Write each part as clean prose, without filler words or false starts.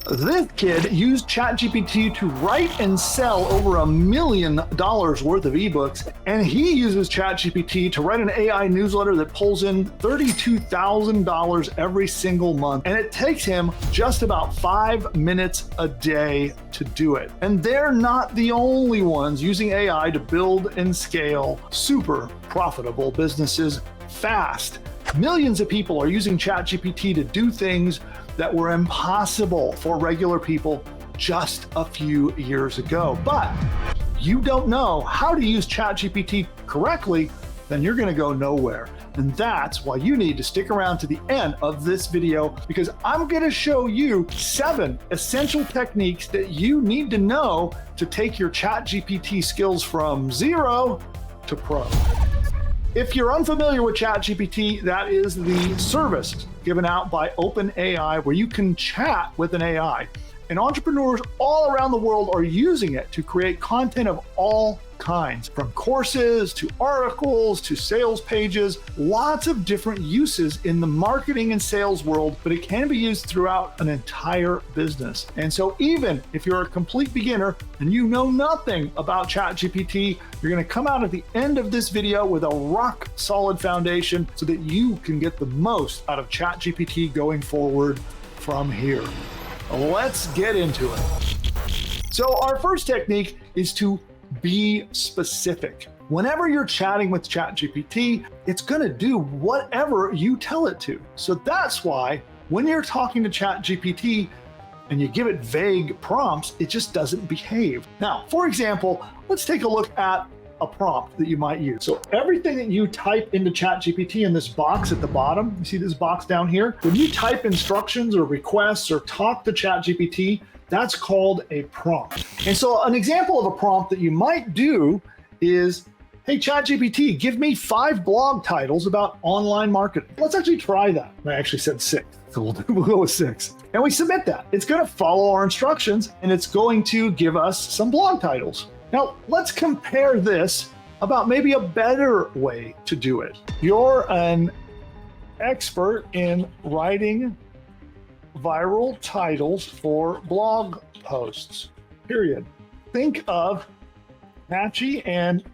This kid used ChatGPT to write and sell over $1 million worth of ebooks, and he uses ChatGPT to write an AI newsletter that pulls in $32,000 every single month, and it takes him just about 5 minutes a day to do it. And they're not the only ones using AI to build and scale super profitable businesses fast. Millions of people are using ChatGPT to do things that were impossible for regular people just a few years ago. But you don't know how to use ChatGPT correctly, then you're gonna go nowhere. And that's why you need to stick around to the end of this video, because I'm gonna show you 7 essential techniques that you need to know to take your ChatGPT skills from 0 to pro. If you're unfamiliar with ChatGPT, that is the service given out by OpenAI where you can chat with an AI. And entrepreneurs all around the world are using it to create content of all kinds, from courses to articles to sales pages, lots of different uses in the marketing and sales world, but it can be used throughout an entire business. And so even if you're a complete beginner and you know nothing about ChatGPT, you're going to come out at the end of this video with a rock solid foundation so that you can get the most out of ChatGPT going forward from here. Let's get into it. So our first technique is to be specific. Whenever you're chatting with ChatGPT, it's going to do whatever you tell it to. So that's why when you're talking to ChatGPT and you give it vague prompts, it just doesn't behave. Now, for example, let's take a look at a prompt that you might use. So everything that you type into ChatGPT in this box at the bottom, you see this box down here? When you type instructions or requests or talk to ChatGPT, that's called a prompt. And so an example of a prompt that you might do is, hey, ChatGPT, give me 5 blog titles about online marketing. Let's actually try that. I actually said 6, so we'll go with 6. And we submit that. It's gonna follow our instructions and it's going to give us some blog titles. Now, let's compare this about maybe a better way to do it. You're an expert in writing viral titles for blog posts, period. Think of catchy and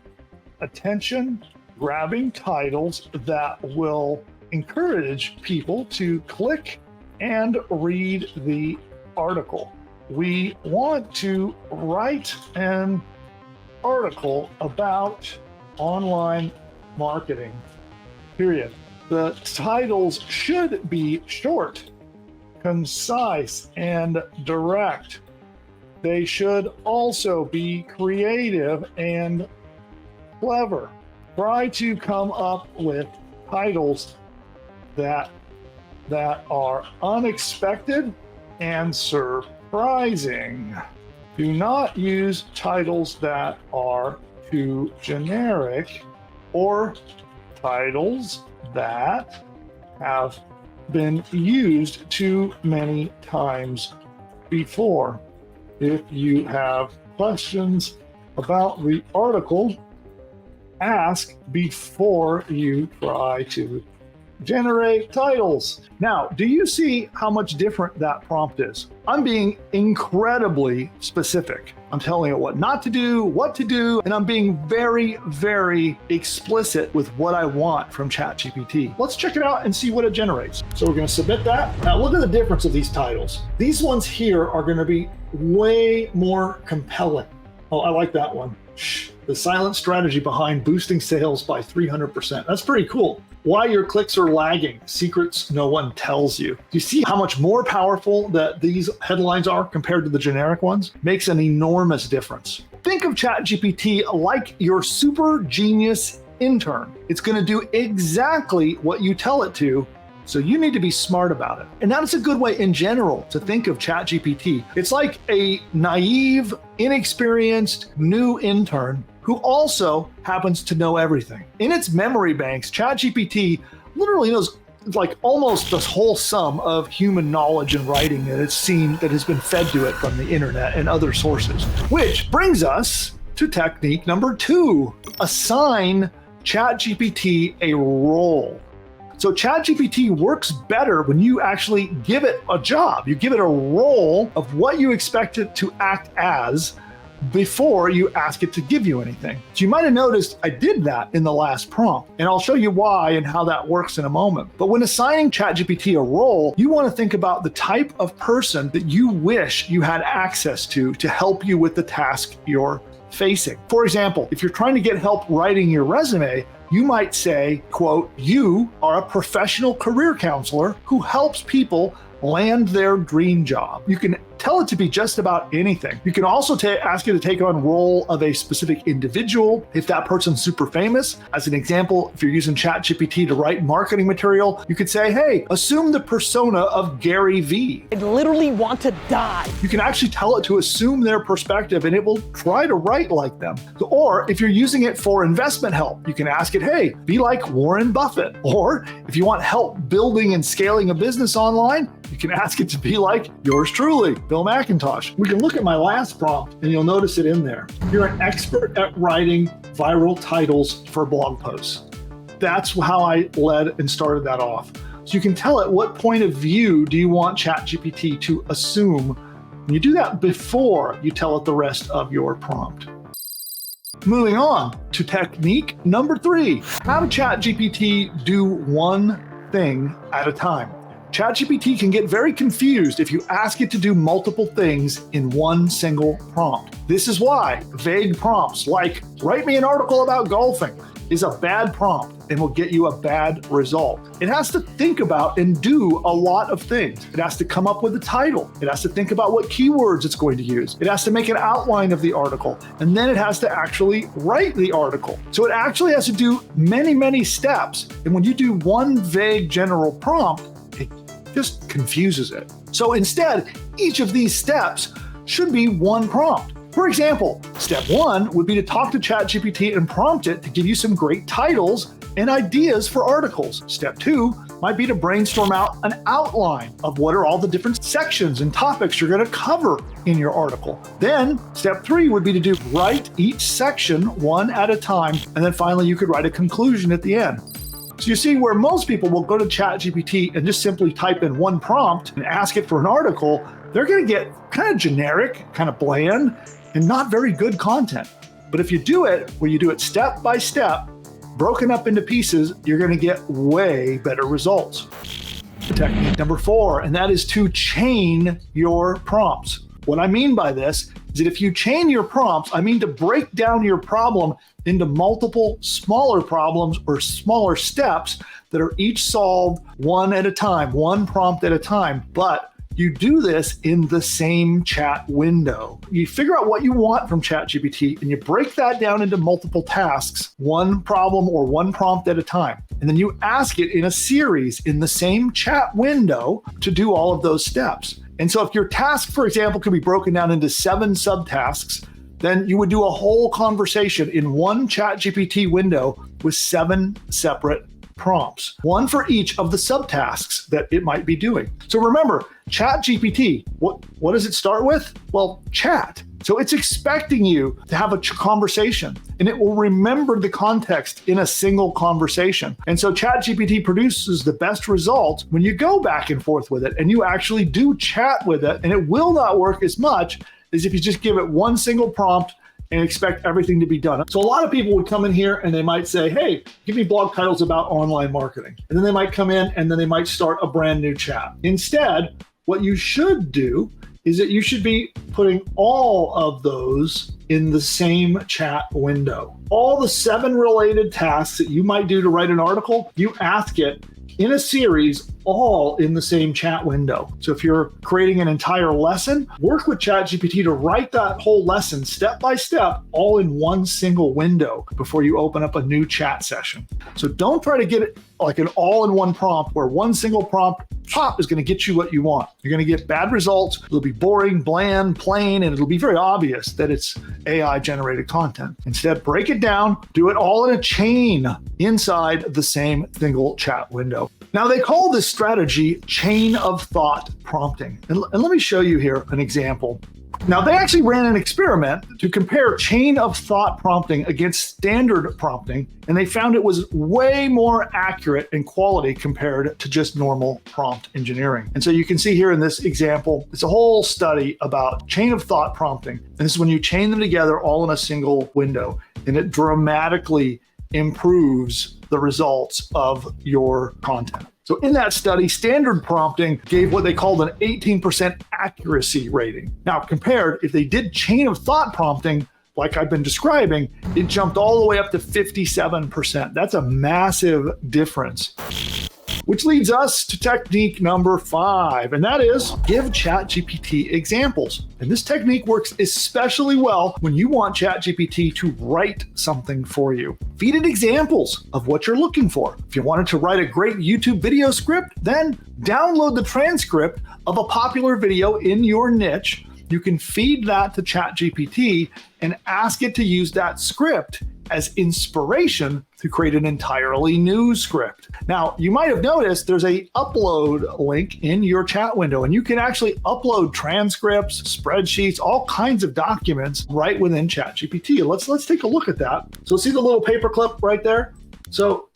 attention-grabbing titles that will encourage people to click and read the article. We want to write an article about online marketing, period. The titles should be short, concise, and direct. They should also be creative and clever. Try to come up with titles that are unexpected and surprising. Do not use titles that are too generic or titles that have been used too many times before. If you have questions about the article, ask before you try to generate titles. Now, do you see how much different that prompt is? I'm being incredibly specific. I'm telling it what not to do, what to do, and I'm being very, very explicit with what I want from ChatGPT. Let's check it out and see what it generates. So we're going to submit that. Now look at the difference of these titles. These ones here are going to be way more compelling. Oh, I like that one. The silent strategy behind boosting sales by 300%. That's pretty cool. Why your clicks are lagging, secrets no one tells you. Do you see how much more powerful that these headlines are compared to the generic ones? Makes an enormous difference. Think of ChatGPT like your super genius intern. It's going to do exactly what you tell it to, so you need to be smart about it. And that's a good way in general to think of ChatGPT. It's like a naive, inexperienced new intern who also happens to know everything. In its memory banks, ChatGPT literally knows like almost the whole sum of human knowledge and writing that it's seen that has been fed to it from the internet and other sources. Which brings us to technique number 2, assign ChatGPT a role. So So ChatGPT works better when you actually give it a job. You give it a role of what you expect it to act as before you ask it to give you anything. So you might have noticed I did that in the last prompt, and I'll show you why and how that works in a moment. But when assigning ChatGPT a role, you want to think about the type of person that you wish you had access to help you with the task you're facing. For example, if you're trying to get help writing your resume, you might say, quote, "You are a professional career counselor who helps people land their dream job." You can tell it to be just about anything. You can also ask it to take on role of a specific individual if that person's super famous. As an example, if you're using ChatGPT to write marketing material, you could say, "Hey, assume the persona of Gary Vee." I literally want to die. You can actually tell it to assume their perspective and it will try to write like them. Or if you're using it for investment help, you can ask it, "Hey, be like Warren Buffett." Or if you want help building and scaling a business online, you can ask it to be like yours truly, Bill McIntosh. We can look at my last prompt and you'll notice it in there. You're an expert at writing viral titles for blog posts. That's how I led and started that off. So you can tell it what point of view do you want ChatGPT to assume. And you do that before you tell it the rest of your prompt. Moving on to technique number 3, have ChatGPT do one thing at a time. ChatGPT can get very confused if you ask it to do multiple things in one single prompt. This is why vague prompts like "write me an article about golfing" is a bad prompt and will get you a bad result. It has to think about and do a lot of things. It has to come up with a title. It has to think about what keywords it's going to use. It has to make an outline of the article, and then it has to actually write the article. So it actually has to do many, many steps. And when you do one vague general prompt, it just confuses it. So instead, each of these steps should be one prompt. For example, step 1 would be to talk to ChatGPT and prompt it to give you some great titles and ideas for articles. Step 2 might be to brainstorm out an outline of what are all the different sections and topics you're going to cover in your article. Then step 3 would be to write each section one at a time, and then finally you could write a conclusion at the end. So you see where most people will go to ChatGPT and just simply type in one prompt and ask it for an article, they're going to get kind of generic, kind of bland, and not very good content. But if you do it where you do it step by step, broken up into pieces, you're going to get way better results. Technique number 4, and that is to chain your prompts. What I mean by this is that if you chain your prompts, I mean to break down your problem into multiple smaller problems or smaller steps that are each solved one at a time, one prompt at a time. But you do this in the same chat window. You figure out what you want from ChatGPT and you break that down into multiple tasks, one problem or one prompt at a time. And then you ask it in a series in the same chat window to do all of those steps. And so if your task, for example, could be broken down into 7 subtasks, then you would do a whole conversation in one ChatGPT window with 7 separate prompts, one for each of the subtasks that it might be doing. So remember, ChatGPT, what does it start with? Well, chat. So it's expecting you to have a conversation, and it will remember the context in a single conversation. And so ChatGPT produces the best results when you go back and forth with it and you actually do chat with it, and it will not work as much as if you just give it one single prompt and expect everything to be done. So a lot of people would come in here and they might say, "Hey, give me blog titles about online marketing." And then they might come in and then they might start a brand new chat. Instead, what you should do is that you should be putting all of those in the same chat window. All the 7 related tasks that you might do to write an article, you ask it in a series, all in the same chat window. So if you're creating an entire lesson, work with ChatGPT to write that whole lesson step by step, all in one single window before you open up a new chat session. So don't try to get it like an all-in-one prompt where one single prompt is going to get you what you want. You're going to get bad results. It'll be boring, bland, plain, and it'll be very obvious that it's AI-generated content. Instead, break it down, do it all in a chain inside the same single chat window. Now, they call this strategy chain of thought prompting. And let me show you here an example. Now, they actually ran an experiment to compare chain of thought prompting against standard prompting, and they found it was way more accurate in quality compared to just normal prompt engineering. And so you can see here in this example, it's a whole study about chain of thought prompting. And this is when you chain them together all in a single window, and it dramatically improves the results of your content. So in that study, standard prompting gave what they called an 18% accuracy rating. Now compared, if they did chain of thought prompting, like I've been describing, it jumped all the way up to 57%. That's a massive difference. Which leads us to technique number 5, and that is give ChatGPT examples. And this technique works especially well when you want ChatGPT to write something for you. Feed it examples of what you're looking for. If you wanted to write a great YouTube video script, then download the transcript of a popular video in your niche. You can feed that to ChatGPT and ask it to use that script as inspiration to create an entirely new script. Now, you might have noticed there's a upload link in your chat window, and you can actually upload transcripts, spreadsheets, all kinds of documents right within ChatGPT. Let's take a look at that. So see the little paperclip right there? So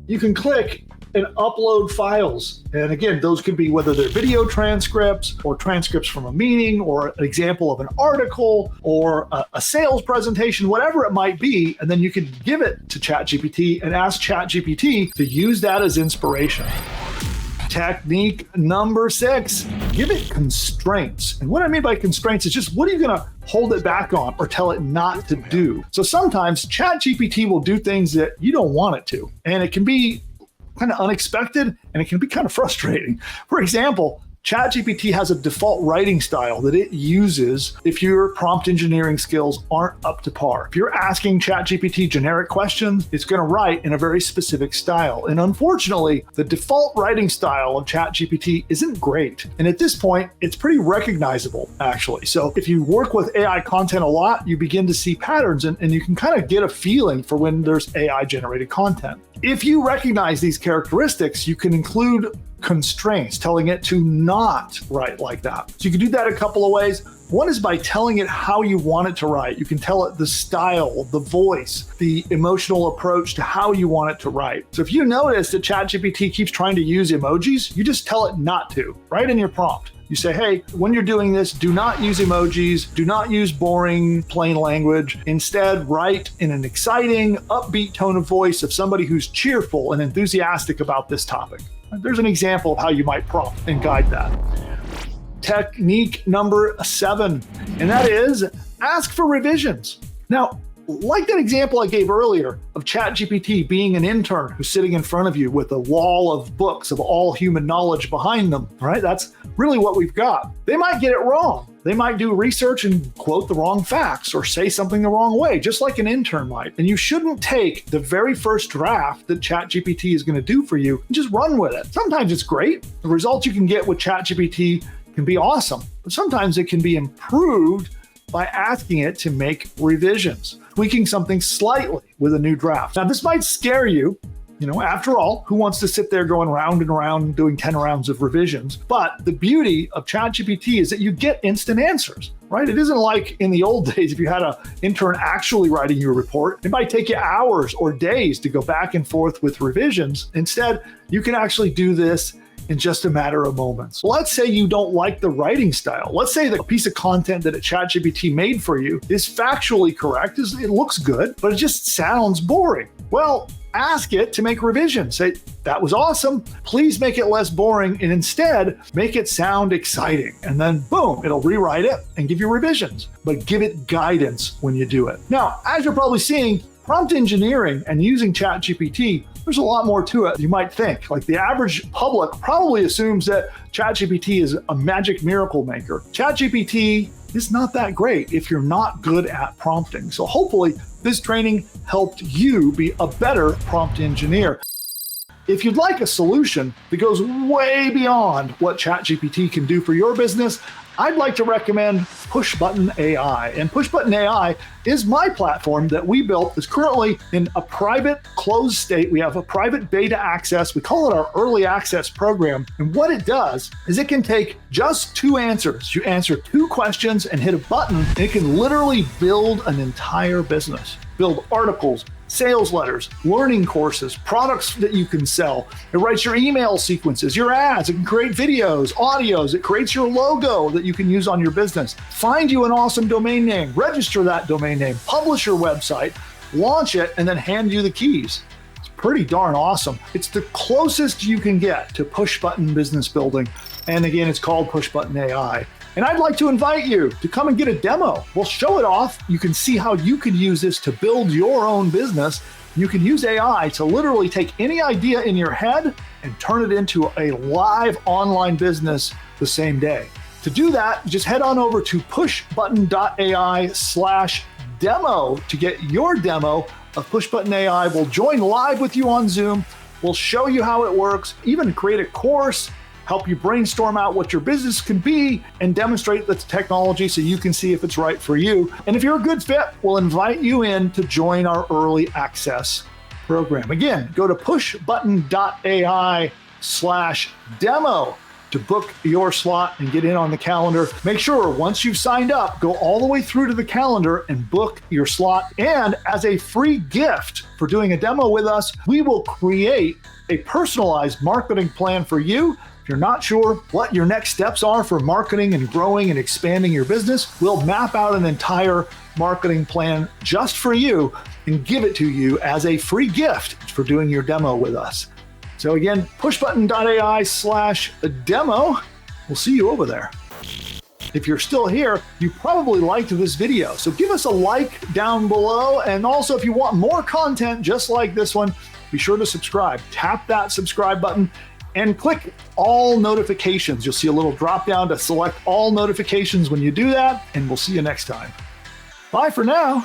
you can click and upload files. And again, those could be whether they're video transcripts or transcripts from a meeting or an example of an article or a sales presentation, whatever it might be. And then you could give it to ChatGPT and ask ChatGPT to use that as inspiration. Technique number 6, give it constraints. And what I mean by constraints is just what are you gonna hold it back on or tell it not to do? So sometimes ChatGPT will do things that you don't want it to. And it can be kind of unexpected, and it can be kind of frustrating. For example, ChatGPT has a default writing style that it uses if your prompt engineering skills aren't up to par. If you're asking ChatGPT generic questions, it's going to write in a very specific style. And unfortunately, the default writing style of ChatGPT isn't great. And at this point, it's pretty recognizable, actually. So if you work with AI content a lot, you begin to see patterns, and you can kind of get a feeling for when there's AI-generated content. If you recognize these characteristics, you can include constraints, telling it to not write like that. So you can do that a couple of ways. One is by telling it how you want it to write. You can tell it the style, the voice, the emotional approach to how you want it to write. So if you notice that ChatGPT keeps trying to use emojis, you just tell it not to, right in your prompt. You say, hey, when you're doing this, do not use emojis, do not use boring, plain language. Instead, write in an exciting, upbeat tone of voice of somebody who's cheerful and enthusiastic about this topic. There's an example of how you might prompt and guide that. Technique number 7, and that is ask for revisions. Now, like that example I gave earlier of ChatGPT being an intern who's sitting in front of you with a wall of books of all human knowledge behind them, right? That's really what we've got. They might get it wrong. They might do research and quote the wrong facts or say something the wrong way, just like an intern might. And you shouldn't take the very first draft that ChatGPT is going to do for you and just run with it. Sometimes it's great. The results you can get with ChatGPT can be awesome, but sometimes it can be improved by asking it to make revisions, tweaking something slightly with a new draft. Now, this might scare you. You know, after all, who wants to sit there going round and round doing 10 rounds of revisions? But the beauty of ChatGPT is that you get instant answers, right? It isn't like in the old days, if you had an intern actually writing your report, it might take you hours or days to go back and forth with revisions. Instead, you can actually do this in just a matter of moments. Let's say you don't like the writing style. Let's say the piece of content that a ChatGPT made for you is factually correct, it looks good, but it just sounds boring. Well, ask it to make revisions. Say, that was awesome. Please make it less boring and instead make it sound exciting. And then boom, it'll rewrite it and give you revisions, but give it guidance when you do it. Now, as you're probably seeing, prompt engineering and using ChatGPT, there's a lot more to it than you might think. Like the average public probably assumes that ChatGPT is a magic miracle maker. ChatGPT is not that great if you're not good at prompting. So hopefully this training helped you be a better prompt engineer. If you'd like a solution that goes way beyond what ChatGPT can do for your business, I'd like to recommend PushButton AI. And PushButton AI is my platform that we built. It's currently in a private closed state. We have a private beta access. We call it our early access program. And what it does is it can take just 2 answers. You answer 2 questions and hit a button, and it can literally build an entire business. Build articles, sales letters, learning courses, products that you can sell. It writes your email sequences, your ads. It can create videos, audios. It creates your logo that you can use on your business. Find you an awesome domain name, register that domain name, publish your website, launch it, and then hand you the keys. It's pretty darn awesome. It's the closest you can get to push button business building. And again, it's called PushButton AI. And I'd like to invite you to come and get a demo. We'll show it off. You can see how you could use this to build your own business. You can use AI to literally take any idea in your head and turn it into a live online business the same day. To do that, just head on over to pushbutton.ai/demo to get your demo of PushButton AI. We'll join live with you on Zoom. We'll show you how it works, even create a course, help you brainstorm out what your business can be, and demonstrate the technology so you can see if it's right for you. And if you're a good fit, we'll invite you in to join our early access program. Again, go to pushbutton.ai/demo to book your slot and get in on the calendar. Make sure once you've signed up, go all the way through to the calendar and book your slot. And as a free gift for doing a demo with us, we will create a personalized marketing plan for you. If you're not sure what your next steps are for marketing and growing and expanding your business, we'll map out an entire marketing plan just for you and give it to you as a free gift for doing your demo with us. So again, pushbutton.ai/demo. We'll see you over there. If you're still here, you probably liked this video. So give us a like down below. And also, if you want more content just like this one, be sure to subscribe. Tap that subscribe button and click all notifications. You'll see a little drop down to select all notifications when you do that, and we'll see you next time. Bye for now.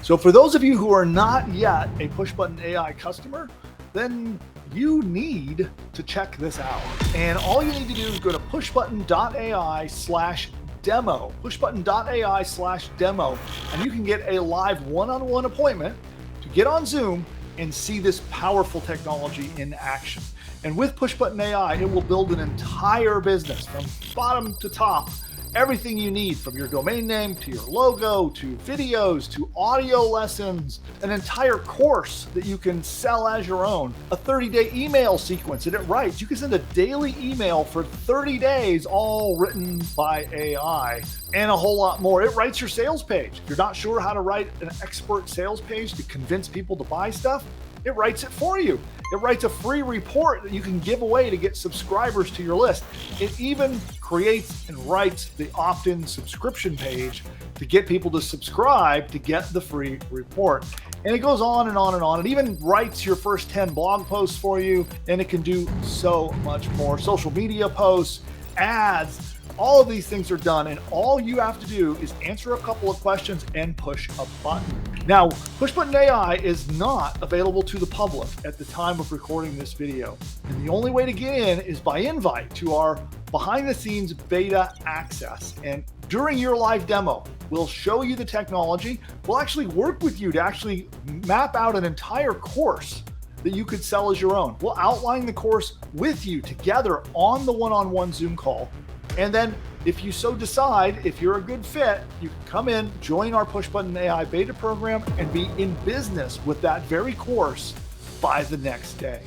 So for those of you who are not yet a PushButton AI customer, then you need to check this out. And all you need to do is go to pushbutton.ai/demo, pushbutton.ai/demo, and you can get a live one-on-one appointment to get on Zoom and see this powerful technology in action. And with PushButton AI, it will build an entire business from bottom to top. Everything you need, from your domain name to your logo to videos to audio lessons, an entire course that you can sell as your own, a 30-day email sequence that it writes. You can send a daily email for 30 days, all written by AI, and a whole lot more. It writes your sales page. If you're not sure how to write an expert sales page to convince people to buy stuff, it writes it for you. It writes a free report that you can give away to get subscribers to your list. It even creates and writes the opt-in subscription page to get people to subscribe to get the free report. And it goes on and on and on. It even writes your first 10 blog posts for you, and it can do so much more. Social media posts, ads, all of these things are done, and all you have to do is answer a couple of questions and push a button. Now, PushButton AI is not available to the public at the time of recording this video. And the only way to get in is by invite to our behind-the-scenes beta access. And during your live demo, we'll show you the technology. We'll actually work with you to actually map out an entire course that you could sell as your own. We'll outline the course with you together on the one-on-one Zoom call. And then if you so decide, if you're a good fit, you can come in, join our PushButton AI beta program, and be in business with that very course by the next day.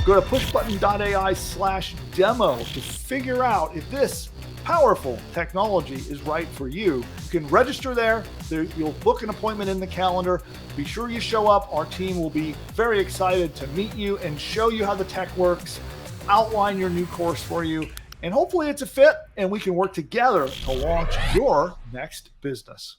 Go to pushbutton.ai/demo to figure out if this powerful technology is right for you. You can register there. You'll book an appointment in the calendar. Be sure you show up. Our team will be very excited to meet you and show you how the tech works, outline your new course for you, and hopefully it's a fit and we can work together to launch your next business.